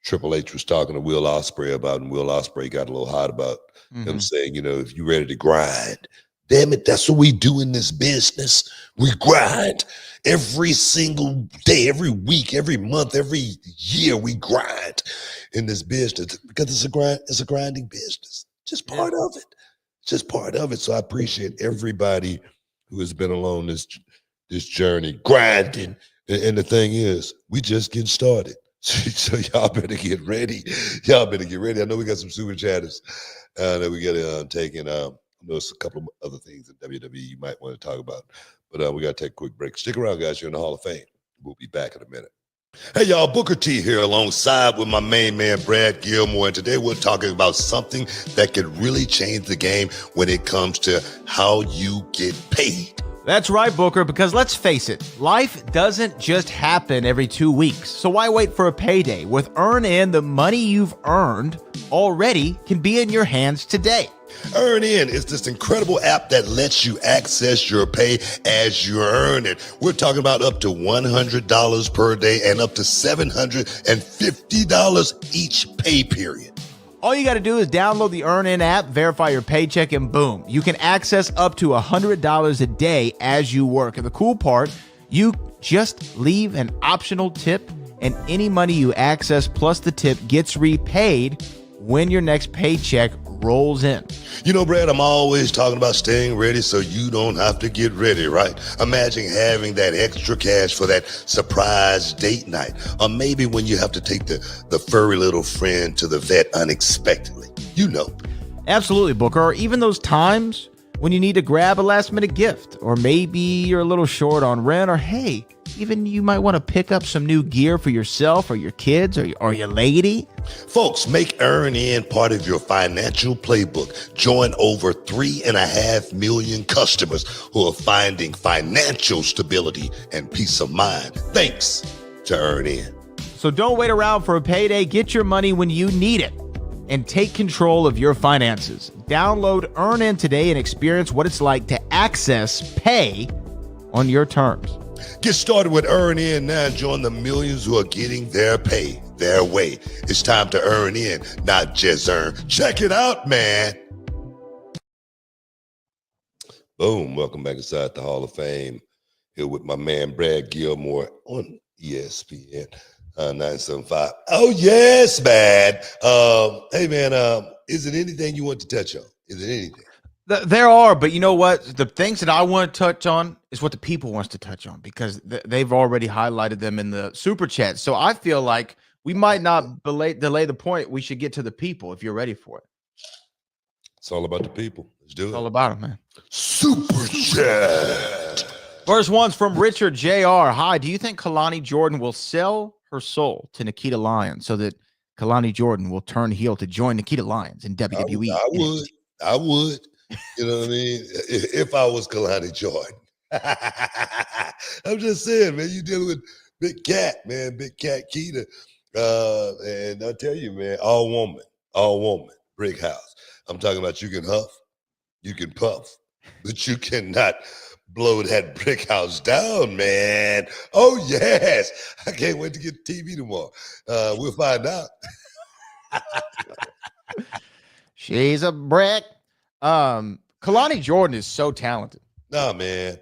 Triple H was talking to Will Ospreay about, and Will Ospreay got a little hot about him saying, if you're ready to grind, damn it, that's what we do in this business. We grind every single day, every week, every month, every year. We grind in this business because it's a grinding business. Just part of it. So I appreciate everybody who has been along this journey, grinding. And the thing is, we just getting started. So y'all better get ready. I know we got some super chatters that we got to take in. I know there's a couple of other things in WWE you might want to talk about, but we got to take a quick break. Stick around, guys. You're in the Hall of Fame. We'll be back in a minute. Hey, y'all, Booker T here alongside with my main man, Brad Gilmore. And today we're talking about something that could really change the game when it comes to how you get paid. That's right, Booker, because let's face it, life doesn't just happen every 2 weeks. So why wait for a payday? With EarnIn, the money you've earned already can be in your hands today. EarnIn is this incredible app that lets you access your pay as you earn it. We're talking about up to $100 per day and up to $750 each pay period. All you got to do is download the EarnIn app, verify your paycheck, and boom, you can access up to $100 a day as you work. And the cool part, you just leave an optional tip, and any money you access plus the tip gets repaid when your next paycheck rolls in. Brad, I'm always talking about staying ready so you don't have to get ready, right? Imagine having that extra cash for that surprise date night, or maybe when you have to take the furry little friend to the vet unexpectedly. Absolutely, Booker. Or even those times when you need to grab a last-minute gift, or maybe you're a little short on rent, or hey, even you might want to pick up some new gear for yourself or your kids or your lady. Folks, make EarnIn part of your financial playbook. Join over 3.5 million customers who are finding financial stability and peace of mind thanks to EarnIn. So don't wait around for a payday. Get your money when you need it and take control of your finances. Download EarnIn today and experience what it's like to access pay on your terms. Get started with EarnIn now and join the millions who are getting their pay their way. It's time to EarnIn, not just earn. Check it out, man. Boom. Welcome back inside the Hall of Fame. Here with my man, Brad Gilmore on ESPN 975. Oh, yes, man. Hey, man, is it anything you want to touch on? Is it anything? There are, but you know what? The things that I want to touch on is what the people wants to touch on, because they've already highlighted them in the super chat. So I feel like we might not delay the point. We should get to the people if you're ready for it. It's all about the people. Let's do it. It's all about it, man. Super chat. First one's from Richard Jr. Hi, do you think Kalani Jordan will sell her soul to Nikita Lyons so that Kalani Jordan will turn heel to join Nikita Lyons in WWE? I would. You know what I mean? If I was Kalani Jordan. I'm just saying, man, you dealing with Big Cat, man, Big Cat Keita. And I tell you, man, all woman, brick house. I'm talking about you can huff, you can puff, but you cannot blow that brick house down, man. Oh, yes. I can't wait to get TV tomorrow. We'll find out. She's a brick. Kalani Jordan is so talented. Nah, man.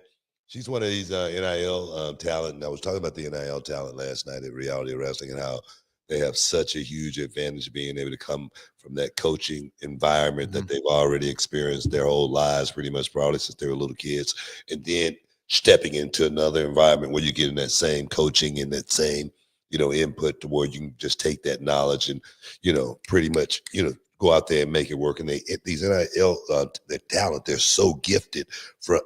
She's one of these NIL talent. And I was talking about the NIL talent last night at Reality Wrestling and how They have such a huge advantage being able to come from that coaching environment that they've already experienced their whole lives, pretty much probably since they were little kids, and then stepping into another environment where you're getting that same coaching and that same, input to where you can just take that knowledge and, pretty much, go out there and make it work. And these NIL, their talent, they're so gifted from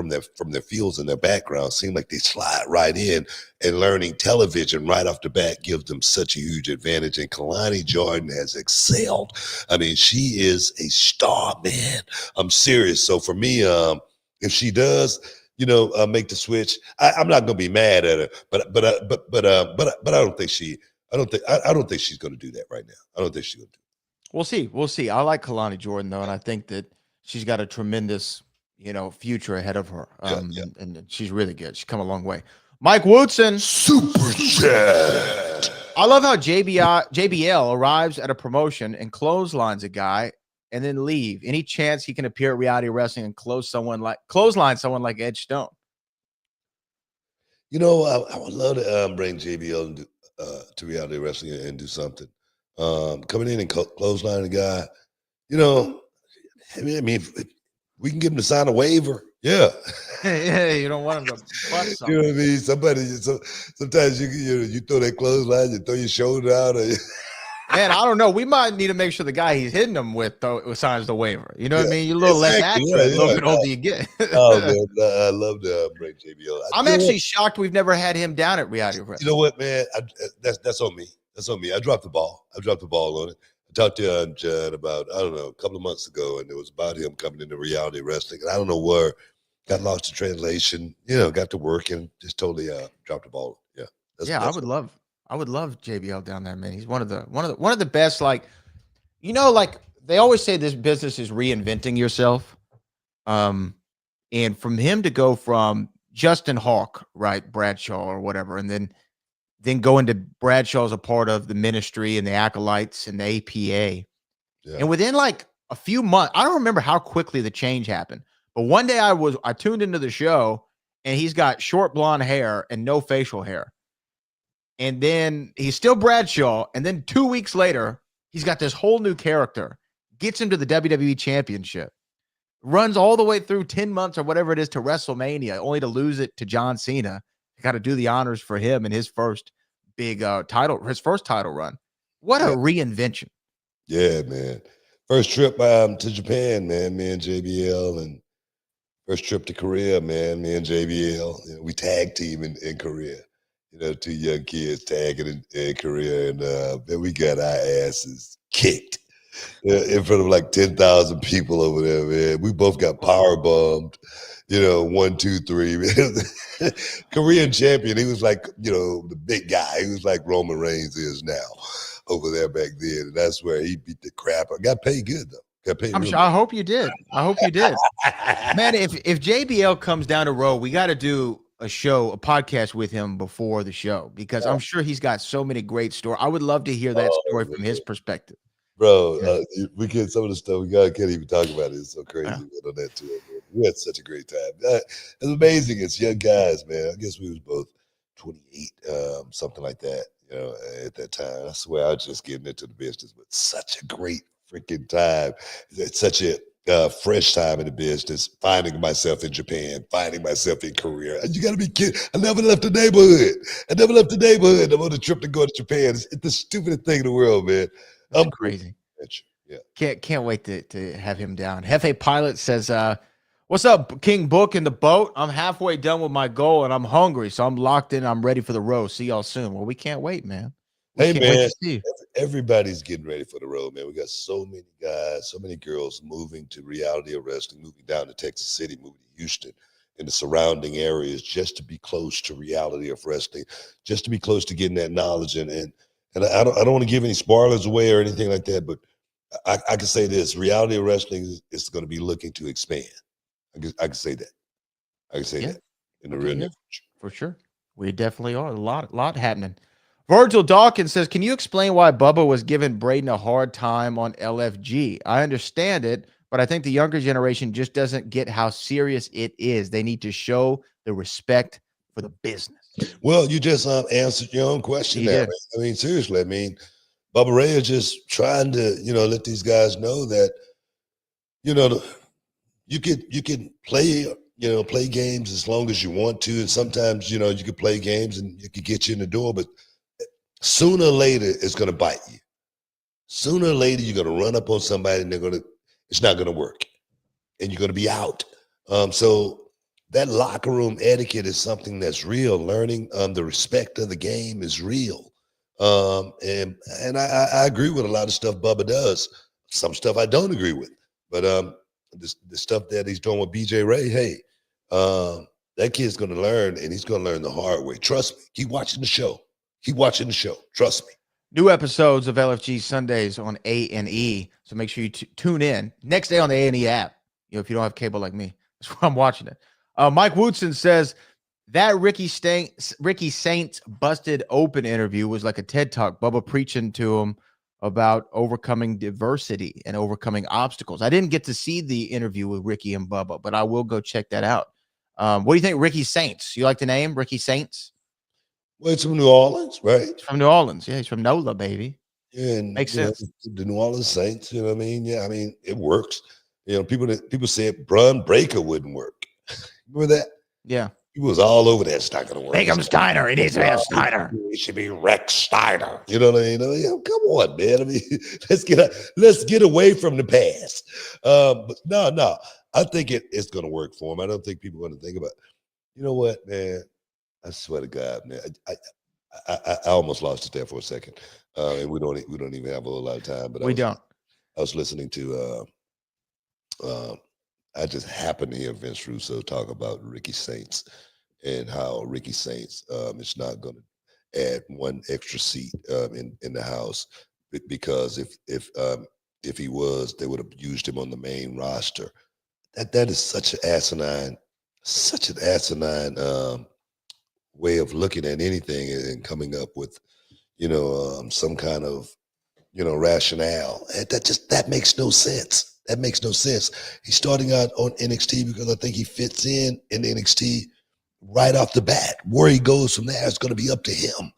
their fields and their background. Seem like they slide right in, and learning television right off the bat gives them such a huge advantage. And Kalani Jordan has excelled. I mean, she is a star, man. I'm serious. So for me, if she does, make the switch, I'm not gonna be mad at her. But I don't think I don't think she's gonna do that right now. I don't think she's gonna do. We'll see. We'll see. I like Kalani Jordan though, and I think that she's got a tremendous, future ahead of her. And she's really good. She's come a long way. Mike Woodson, Super chat. I love how JBL arrives at a promotion and clotheslines a guy and then leave. Any chance he can appear at Reality Wrestling and clothesline someone like Edge Stone? I would love to bring JBL to Reality Wrestling and do something. Coming in and clothesline a guy, I mean, if we can get him to sign a waiver. Yeah. Yeah, you don't want him to butt something. You know what I mean? Sometimes you throw that clothesline, you throw your shoulder out. Man, I don't know. We might need to make sure the guy he's hitting them with signs the waiver. You know what I mean? You're a little less accurate, a little bit older you get. Oh man, I love to bring JBL. I'm actually shocked we've never had him down at Reality Wrestling. You know what, man? That's on me. That's on me. I dropped the ball. On it. I talked to John about, I don't know, a couple of months ago, and it was about him coming into Reality Wrestling. And I don't know where, got lost in translation, got to work and just totally dropped the ball. Yeah. I would love JBL down there, man. He's one of the best, like they always say this business is reinventing yourself. And from him to go from Justin Hawk, right, Bradshaw or whatever, and then go into Bradshaw as a part of the ministry and the acolytes and the APA. Yeah. And within like a few months, I don't remember how quickly the change happened, but one day I tuned into the show and he's got short blonde hair and no facial hair. And then he's still Bradshaw. And then 2 weeks later, he's got this whole new character, gets him to the WWE Championship, runs all the way through 10 months or whatever it is to WrestleMania, only to lose it to John Cena. Got to do the honors for him and his first big title run. What a reinvention. Yeah, man. First trip to Japan, man, me and JBL, and first trip to Korea, man, me and JBL. We tag team in Korea. Two young kids tagging in Korea, and then we got our asses kicked in front of like 10,000 people over there, man. We both got power bombed. 1, 2, 3. Korean champion. He was like, the big guy. He was like Roman Reigns is now over there back then. And that's where he beat the crap. I got paid good though. I'm sure. I hope you did. Man, if JBL comes down the road, we got to do a podcast with him before the show, because I'm sure he's got so many great stories. I would love to hear that story from his perspective. Bro, we get some of the stuff can't even talk about it. It's so crazy on that too. We had such a great time. It's amazing. It's young guys, man. I guess we was both 28, something like that, at that time. I swear I was just getting into the business, but such a great freaking time. It's such a fresh time in the business, finding myself in Japan, finding myself in Korea. You got to be kidding. I never left the neighborhood. I'm on a trip to go to Japan. It's the stupidest thing in the world, man. I'm crazy. Yeah. Can't wait to have him down. Hefe Pilot says, what's up, King Book in the boat? I'm halfway done with my goal and I'm hungry, so I'm locked in. I'm ready for the road. See y'all soon. Well, we can't wait, man. Hey, man, everybody's getting ready for the road, man. We got so many guys, so many girls moving to Reality of Wrestling, moving down to Texas City, moving to Houston and the surrounding areas just to be close to Reality of Wrestling, just to be close to getting that knowledge. And I don't want to give any spoilers away or anything like that, but I can say this: Reality of Wrestling is going to be looking to expand. I can say that. That in the real near future. For sure. We definitely are. A lot happening. Virgil Dawkins says, can you explain why Bubba was giving Braden a hard time on LFG? I understand it, but I think the younger generation just doesn't get how serious it is. They need to show the respect for the business? Well, you just answered your own question there. I mean, seriously, I mean, Bubba Ray is just trying to, let these guys know that, you can play, play games as long as you want to. And sometimes, you can play games and it could get you in the door, but sooner or later, it's going to bite you. Sooner or later, you're going to run up on somebody and it's not going to work. And you're going to be out. So that locker room etiquette is something that's real. Learning the respect of the game is real. And I agree with a lot of stuff Bubba does. Some stuff I don't agree with. But the stuff that he's doing with BJ Ray, hey, that kid's going to learn, and he's going to learn the hard way. Trust me. Keep watching the show. Keep watching the show. Trust me. New episodes of LFG Sundays on A&E. So make sure you tune in. Next day on the A&E app. If you don't have cable like me, that's where I'm watching it. Mike Woodson says that Ricky Saints busted open interview was like a TED Talk. Bubba preaching to him about overcoming diversity and overcoming obstacles. I didn't get to see the interview with Ricky and Bubba, but I will go check that out. What do you think, Ricky Saints? You like the name, Ricky Saints? Well, it's from New Orleans, right? He's from New Orleans. Yeah, he's from NOLA, baby. Yeah, and makes sense. The New Orleans Saints, you know what I mean? Yeah, I mean, it works. People said Bron Breakker wouldn't work. Remember that? Yeah. He was all over that. It's not going to work. Make him Steiner. He needs to have Steiner. It should be Rex Steiner. You know what I mean? Come on, man. I mean, let's get away from the past. But no. I think it's going to work for him. I don't think people are going to think about it. You know what, man? I swear to God, man. I almost lost it there for a second. And we don't even have a whole lot of time. But I was listening to. I just happened to hear Vince Russo talk about Ricky Saints and how Ricky Saints is not going to add one extra seat in the house because if he was, they would have used him on the main roster. That is such an asinine way of looking at anything and coming up with some kind of rationale. That makes no sense. That makes no sense. He's starting out on NXT because I think he fits in NXT right off the bat. Where he goes from there is going to be up to him.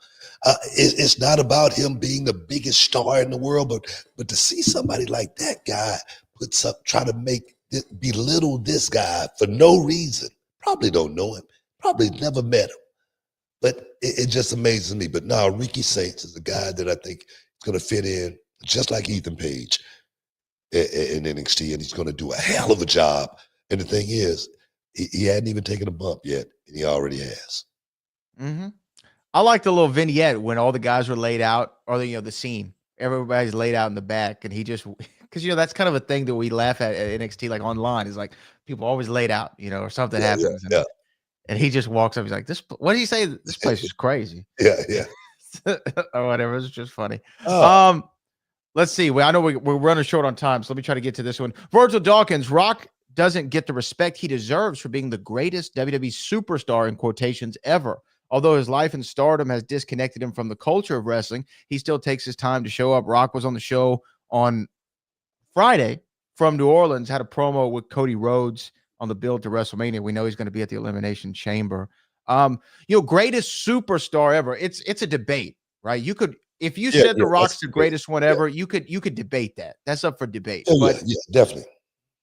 It's not about him being the biggest star in the world, but to see somebody like that guy try to belittle this guy for no reason. Probably don't know him. Probably never met him. But it just amazes me. But now Ricky Saints is a guy that I think is going to fit in just like Ethan Page in NXT, and he's going to do a hell of a job. And the thing is, he hadn't even taken a bump yet, and he already has. Mm-hmm. I like the little vignette when all the guys were laid out, or the scene. Everybody's laid out in the back, and he just because that's kind of a thing that we laugh at NXT, like online, is like people always laid out, or something happens, and he just walks up. He's like, "This, what did he say? This place is crazy." Yeah, or whatever. It's just funny. Oh. Let's see. I know we're running short on time, so let me try to get to this one. Virgil Dawkins, Rock doesn't get the respect he deserves for being the greatest WWE superstar in quotations ever. Although his life and stardom has disconnected him from the culture of wrestling, he still takes his time to show up. Rock was on the show on Friday from New Orleans, had a promo with Cody Rhodes on the build to WrestleMania. We know he's going to be at the Elimination Chamber. Greatest superstar ever. It's a debate, right? You could. If you said The Rock's the greatest one ever, you could debate that. That's up for debate. Yeah, definitely.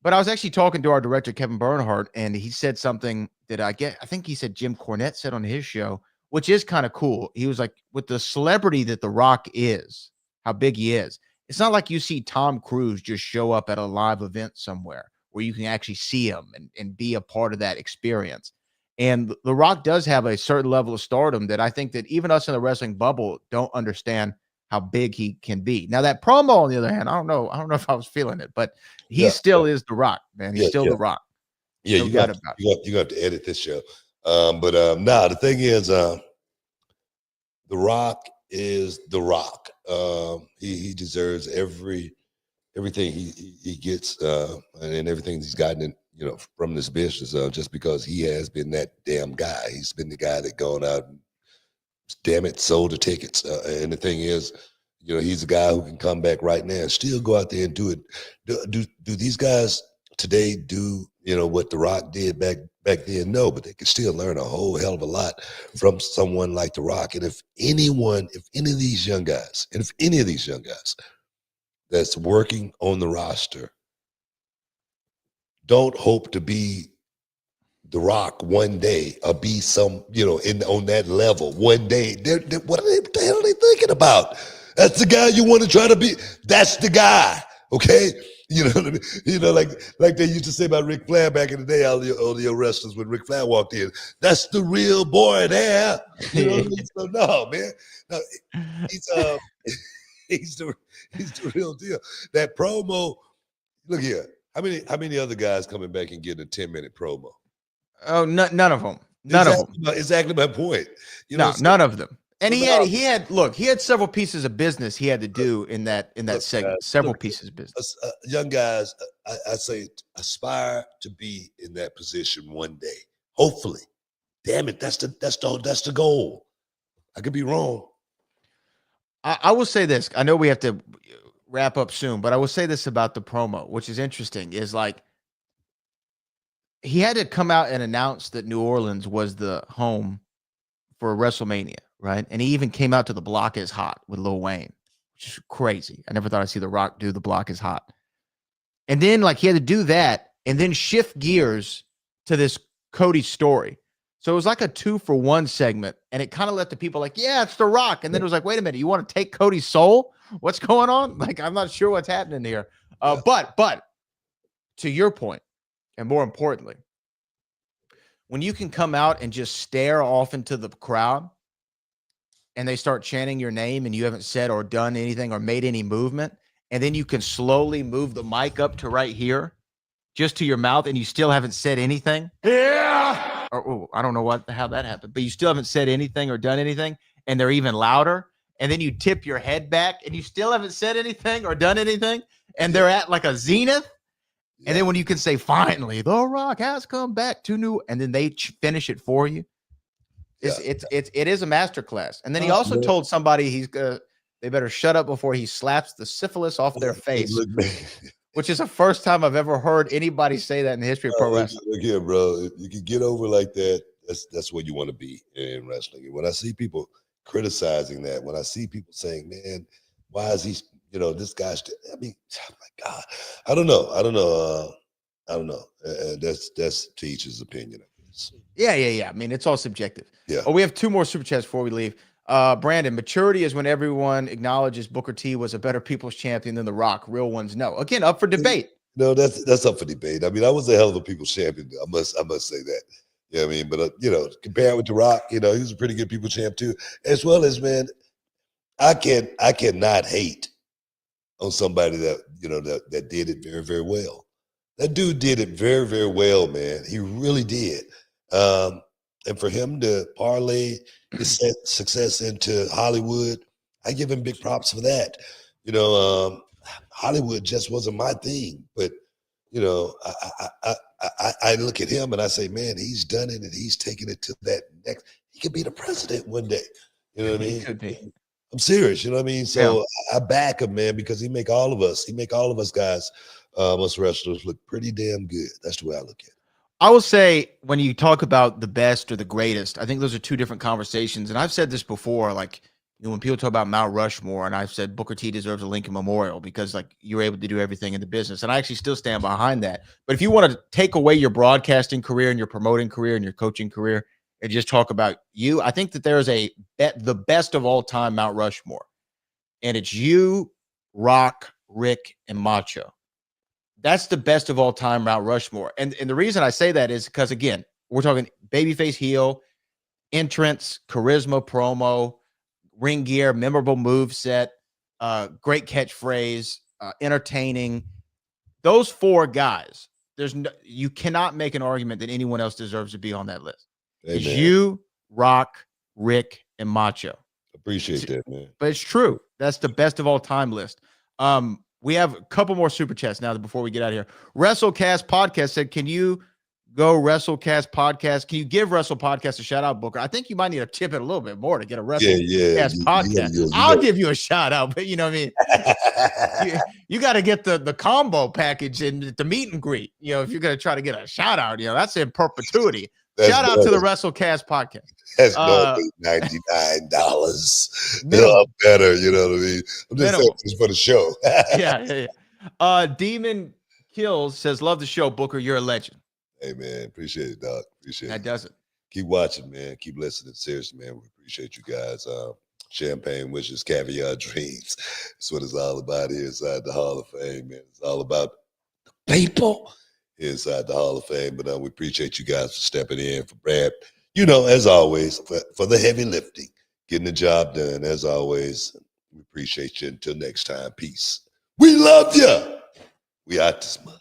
But I was actually talking to our director, Kevin Bernhardt, and he said something that I think he said Jim Cornette said on his show, which is kind of cool. He was like, with the celebrity that The Rock is, how big he is, it's not like you see Tom Cruise just show up at a live event somewhere where you can actually see him and be a part of that experience. And The Rock does have a certain level of stardom that I think that even us in the wrestling bubble don't understand how big he can be. Now that promo, on the other hand, I don't know if I was feeling it, but he still is The Rock, man. He's still The Rock. Yeah, no you got to edit this show. The thing is, The Rock is The Rock. He deserves everything he gets and everything he's gotten in, from this business, just because he has been that damn guy. He's been the guy that gone out and, damn it, sold the tickets. And the thing is, he's a guy who can come back right now and still go out there and do it. Do these guys today do, what The Rock did back back then? No, but they could still learn a whole hell of a lot from someone like The Rock. And if any of these young guys that's working on the roster don't hope to be The Rock one day or be some, on that level one day, what the hell are they thinking about? That's the guy you want to try to be. That's the guy. Okay. You know what I mean? Like they used to say about Ric Flair back in the day, all the wrestlers when Ric Flair walked in. That's the real boy there. You know what I mean? So no, man. No, he's the real deal. That promo, look here. How many other guys coming back and getting a 10-minute promo? Oh, none of them. None of them. Exactly my point. None of them. And he had several pieces of business he had to do in that segment. Several pieces of business. Young guys, I say aspire to be in that position one day. Hopefully. Damn it, that's the goal. I could be wrong. I will say this. I know we have to wrap up soon, but I will say this about the promo, which is interesting, is like he had to come out and announce that New Orleans was the home for WrestleMania, right? And he even came out to The Block is Hot with Lil Wayne, which is crazy. I never thought I'd see The Rock do The Block is Hot. And then he had to do that and then shift gears to this Cody story. So it was like a 2-for-1 segment, and it kind of let the people yeah, it's The Rock. And then it was like, wait a minute, you want to take Cody's soul? What's going on? I'm not sure what's happening here. But to your point, and more importantly, when you can come out and just stare off into the crowd and they start chanting your name and you haven't said or done anything or made any movement, and then you can slowly move the mic up to right here, just to your mouth, and you still haven't said anything. Yeah. Or I don't know how that happened, but you still haven't said anything or done anything, and they're even louder. And then you tip your head back and you still haven't said anything or done anything, and they're at like a zenith. Yeah. And then when you can say, finally, The Rock has come back to new, and then they finish it for you. It is a masterclass. And then he also told somebody they better shut up before he slaps the syphilis off their face, which is the first time I've ever heard anybody say that in the history of pro wrestling. Look here, bro. If you can get over like that, that's where you want to be in wrestling. And when I see people criticizing that, when I see people saying, man, why is he, this guy's, oh my God, I don't know. That's to each his opinion, I guess. Yeah. I mean, it's all subjective. Yeah. Oh, we have 2 more super chats before we leave. Brandon, maturity is when everyone acknowledges Booker T was a better people's champion than The Rock. Real ones, no. Again, up for debate. No, that's up for debate. I mean, I was a hell of a people's champion. I must say that. You know what I mean? But compared with The Rock, he was a pretty good people's champ too. As well as, man, I cannot hate on somebody that that did it very, very well. That dude did it very, very well, man. He really did. And for him to parlay his success into Hollywood, I give him big props for that. Hollywood just wasn't my thing, but I look at him and I say, man, he's done it and he's taken it to that next. He could be the president one day. You know what I mean? He could be. I'm serious. You know what I mean? So I back him, man, because he make all of us guys, us wrestlers, look pretty damn good. That's the way I look at it. I will say, when you talk about the best or the greatest, I think those are 2 different conversations. And I've said this before, when people talk about Mount Rushmore, and I've said Booker T deserves a Lincoln Memorial because you're able to do everything in the business. And I actually still stand behind that. But if you want to take away your broadcasting career and your promoting career and your coaching career and just talk about you, I think that there is the best of all time Mount Rushmore. And it's you, Rock, Rick, and Macho. That's the best of all time Mount Rushmore. And the reason I say that is because, again, we're talking babyface, heel, entrance, charisma, promo, ring gear, memorable move set, great catchphrase, entertaining. Those 4 guys, you cannot make an argument that anyone else deserves to be on that list. Hey, it's you, Rock, Rick, and Macho. Appreciate that, man. But it's true. That's the best of all time list. We have a couple more super chats now before we get out of here. WrestleCast Podcast said, can you Go WrestleCast podcast. Can you give Wrestle Podcast a shout out, Booker? I think you might need to tip it a little bit more to get a WrestleCast podcast. I'll give you a shout out, but you know what I mean? you got to get the combo package and the meet and greet. You know, if you're going to try to get a shout out, you know, that's in perpetuity. Shout out to the WrestleCast podcast. That's normally $99. Better, you know what I mean? I'm just saying this for the show. yeah. Demon Kills says, love the show, Booker. You're a legend. Hey, man. Appreciate it, dog. Appreciate it. That does it. Keep watching, man. Keep listening. Seriously, man. We appreciate you guys. Champagne wishes, caviar dreams. That's what it's all about here inside the Hall of Fame, man. It's all about the people inside the Hall of Fame. But we appreciate you guys for stepping in, for Brad. You know, as always, for the heavy lifting, getting the job done. As always, we appreciate you. Until next time, peace. We love you. We out this month.